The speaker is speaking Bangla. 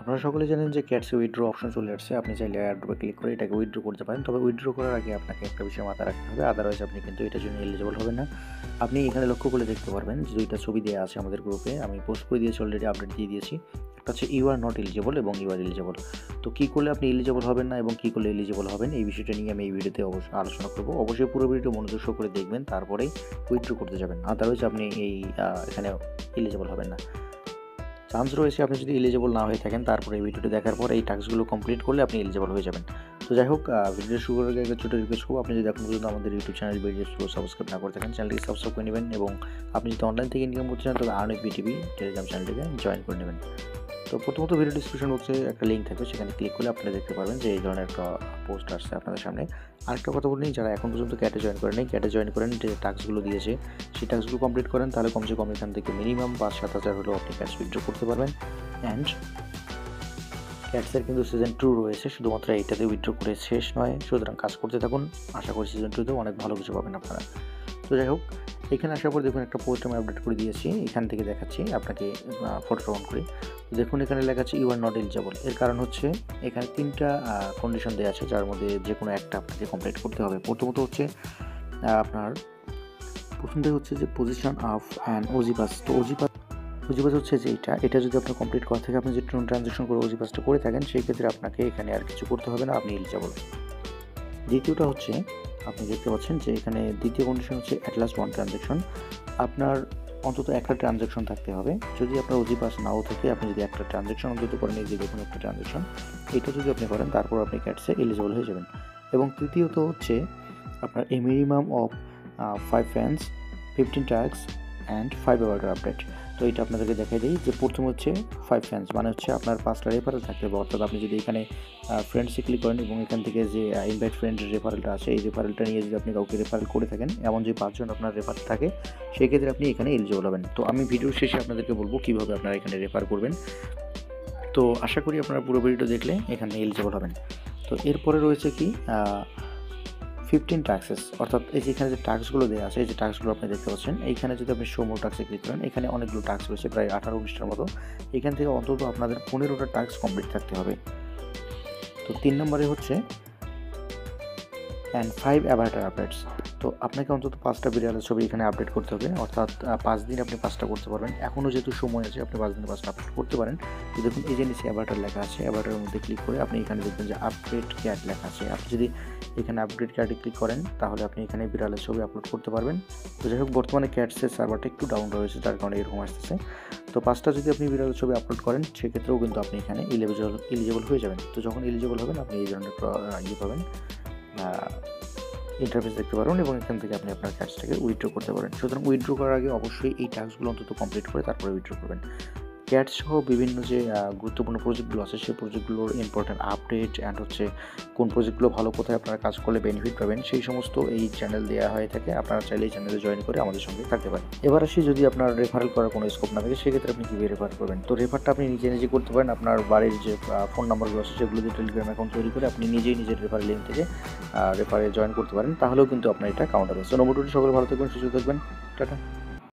আপনারা সকলে জানেন যে ক্যাটসে উইথড্র অপশন চলে আসছে। আপনি চাইলে এয়ারড্রপে ক্লিক করে এটাকে উইথড্র করতে পারেন। তবে উইথড্র করার আগে আপনাকে একটা বিষয় মাথায় রাখতে হবে, আদারওয়াইজ আপনি কিন্তু এটার জন্য এলিজিবল হবেন না। আপনি এখানে লক্ষ্য করে দেখতে পারবেন যে 2টা ছবি দেওয়া আছে আমাদের গ্রুপে, আমি পোস্ট করে দিয়েছি, অলরেডি আপডেট দিয়ে দিয়েছি। একটা হচ্ছে ইউ আর নট এলিজিবল এবং ইউ আর এলিজিবল। তো কী করলে আপনি এলিজিবল হবেন না এবং কী করলে এলিজিবল হবেন, এই বিষয়টা নিয়ে আমি এই ভিডিওতে অবশ্যই আলোচনা করব। অবশ্যই পুরো ভিডিওটা মনোযোগ সহকারে দেখবেন, তারপরেই উইথড্র করতে যাবেন, আদারওয়াইজ আপনি এখানে এলিজিবল হবেন না। চান্স রয়েছে আপনি যদি এলিজিবল না হয়ে থাকেন, তারপরে এই ভিডিওটি দেখার পর এই টাস্কগুলো কমপ্লিট করলে আপনি এলিজিবল হয়ে যাবেন। তো যাই হোক, ভিডিও শুরু করার আগে একটা ছোটো রিকোয়েস্ট করবো, আপনি যদি এখন পর্যন্ত আমাদের ইউটিউব চ্যানেল ভিডিওগুলো সাবস্ক্রাইব না করে থাকেন, চ্যানেলটিকে সাবস্ক্রাইব করে নেবেন এবং আপনি যদি অনলাইন থেকে ইনকাম করতে চান তবে আর্নিং বিটিভি টেলিগ্রাম চ্যানেলটিকে জয়েন করে নেবেন। তো প্রথমত ভিডিও ডিসক্রিপশন বক্সে একটা লিঙ্ক থাকবে, সেখানে ক্লিক করলে আপনারা দেখতে পারবেন যে এই ধরনের একটা পোস্ট আসছে আপনাদের সামনে। আরেকটা কথা বলে নিই, যারা এখন পর্যন্ত ক্যাটে জয়েন করেন, ক্যাটে জয়েন করেন, যে টাস্কগুলো দিয়েছে সেই টাস্কগুলো কমপ্লিট করেন, তাহলে কমসে কম এখান থেকে মিনিমাম 5-7 হাজার হলেও আপনি ক্যাশ উইথড্র করতে পারবেন। অ্যান্ড ক্যাটসের কিন্তু সিজন 2 রয়েছে, শুধুমাত্র এইটাতে উইথড্র করে শেষ নয়, সুতরাং কাজ করতে থাকুন, আশা করি সিজন 2তেও অনেক ভালো কিছু পাবেন আপনারা। তো যাই হোক, এখানে আসার পর দেখুন একটা পোস্ট আমি আপডেট করে দিয়েছি, এখান থেকে দেখাচ্ছি আপনাকে ফটোটা অন করি। দেখুন এখানে লেখা আছে ইউ আর নট এলিজিবল। এর কারণ হচ্ছে এখানে 3টা কন্ডিশন দেওয়া আছে, যার মধ্যে যে কোনো একটা আপনাকে কমপ্লিট করতে হবে। প্রথমত হচ্ছে আপনার প্রথমটাই হচ্ছে যে position of and OG pass. তো ওজি পাস হচ্ছে যে এটা যদি আপনার কমপ্লিট করা থাকে, আপনি যদি ট্রানজ্যাকশন করে ওজি পাসটা করে থাকেন, সেই ক্ষেত্রে আপনাকে এখানে আর কিছু করতে হবে না, আপনি এলিজিবল। দ্বিতীয়টা হচ্ছে আপনি দেখতে পাচ্ছেন যে এখানে দ্বিতীয় কন্ডিশন হচ্ছে অ্যাট লাস্ট 1 ট্রানজ্যাকশন। আপনার অন্তত একটা ট্রানজ্যাকশন থাকতে হবে। যদি আপনার ওজি পাস নাও থাকে, আপনি যদি একটা ট্রানজ্যাকশন অন্তত করেন, এই যে দেখুন একটা ট্রানজ্যাকশন, এটা যদি আপনি করেন, তারপর আপনি ক্যাটসে এলিজিবল হয়ে যাবেন। এবং তৃতীয়ত হচ্ছে আপনার a minimum of 5 fans, 15 tags and 5 awarder update. তো এটা আপনাদেরকে দেখাই দিই যে প্রথম হচ্ছে 5 ফ্যান্স, মানে হচ্ছে আপনার 5টা রেফারেল থাকতে হবে। অর্থাৎ আপনি যদি এখানে ফ্রেন্ডসে ক্লিক করেন এবং এখান থেকে যে ইনভাইট ফ্রেন্ডের রেফারেলটা আছে, এই রেফারেলটা নিয়ে যদি আপনি কাউকে রেফারেল করে থাকেন, এমন যে 5 জন আপনার রেফারেল থাকে, সেই ক্ষেত্রে আপনি এখানে এলিজিবল হবেন। তো আমি ভিডিওর শেষে আপনাদেরকে বলবো কীভাবে আপনারা এখানে রেফার করবেন। তো আশা করি আপনারা পুরো ভিডিওটা দেখলে এখানে এলিজিবল হবেন। তো এরপরে রয়েছে কি 15 টাস্কস, অর্থাৎ এই যে এখানে যে টাস্কগুলো দেওয়া আছে, এই যে টাস্কগুলো আপনি দেখতে পাচ্ছেন, এইখানে যদি আপনি শো মোর টাস্কে ক্লিক করেন, এখানে অনেকগুলো টাস্ক রয়েছে, প্রায় 18-19টার মতো। এখান থেকে অন্তত আপনাদের 15টা টাস্ক কমপ্লিট থাকতে হবে। তো 3 নম্বরে হচ্ছে অ্যান্ড 5 অ্যাভাটার আপডেটস। তো আপনাকে অন্তত 5টা বিড়ালের ছবি এখানে আপডেট করতে হবে, অর্থাৎ 5 দিন আপনি 5টা করতে পারবেন। এখনও যেহেতু সময় আছে, আপনি 5 দিনে 5টা আপডেট করতে পারেন। তো দেখুন এই যে নিচে অ্যাভাটার লেখা আছে, অ্যাভাটারের মধ্যে ক্লিক করে আপনি এখানে দেখবেন যে আপডেট ক্যাট লেখা আছে। আপনি যদি এখানে আপডেট ক্যাটে ক্লিক করেন, তাহলে আপনি এখানে বিড়ালের ছবি আপলোড করতে পারবেন। তো যাই হোক, বর্তমানে ক্যাটসের সার্ভারটা একটু ডাউন রয়েছে, যার কারণে এরকম আসতেছে। তো 5টা যদি আপনি বিড়ালের ছবি আপলোড করেন, সেক্ষেত্রেও কিন্তু আপনি এখানে এলিজিবল হয়ে যাবেন। তো যখন এলিজিবল হবেন, আপনি এই ধরনের পাবেন, ইন্টারফেস দেখতে পারবেন এবং এখান থেকে আপনি আপনার ক্যাশটাকে উইথড্র করতে পারেন। সুতরাং উইথড্র করার আগে অবশ্যই এই টাস্কগুলো অন্তত কমপ্লিট করে তারপরে উইথড্র করবেন। ক্যাট সহ বিভিন্ন যে গুরুত্বপূর্ণ প্রজেক্টগুলো আছে, সেই প্রজেক্টগুলোর ইম্পর্ট্যান্ট আপডেট অ্যান্ড হচ্ছে কোন প্রজেক্টগুলো ভালো, কোথায় আপনারা কাজ করলে বেনিফিট পাবেন, সেই সমস্ত এই চ্যানেল দেওয়া হয়ে থাকে। আপনারা চাইলে এই চ্যানেলে জয়েন করে আমাদের সঙ্গে থাকতে পারেন। এবার আসি, যদি আপনার রেফারেল করার কোনো স্কোপ না থাকে, সেক্ষেত্রে আপনি কীভাবে রেফার করবেন। তো রেফারটা আপনি নিজে করতে পারেন। আপনার বাড়ির যে ফোন নাম্বারগুলো আছে, সেগুলো দিয়ে টেলিগ্রাম অ্যাকাউন্ট তৈরি করে আপনি নিজের রেফারেল লিঙ্ক থেকে রেফারে জয়েন করতে পারেন, তাহলেও কিন্তু আপনার এটা কাউন্ট হবে। সো নম্বরটি সকলে ভালো থাকবেন, সুস্থ থাকবেন, টাটা।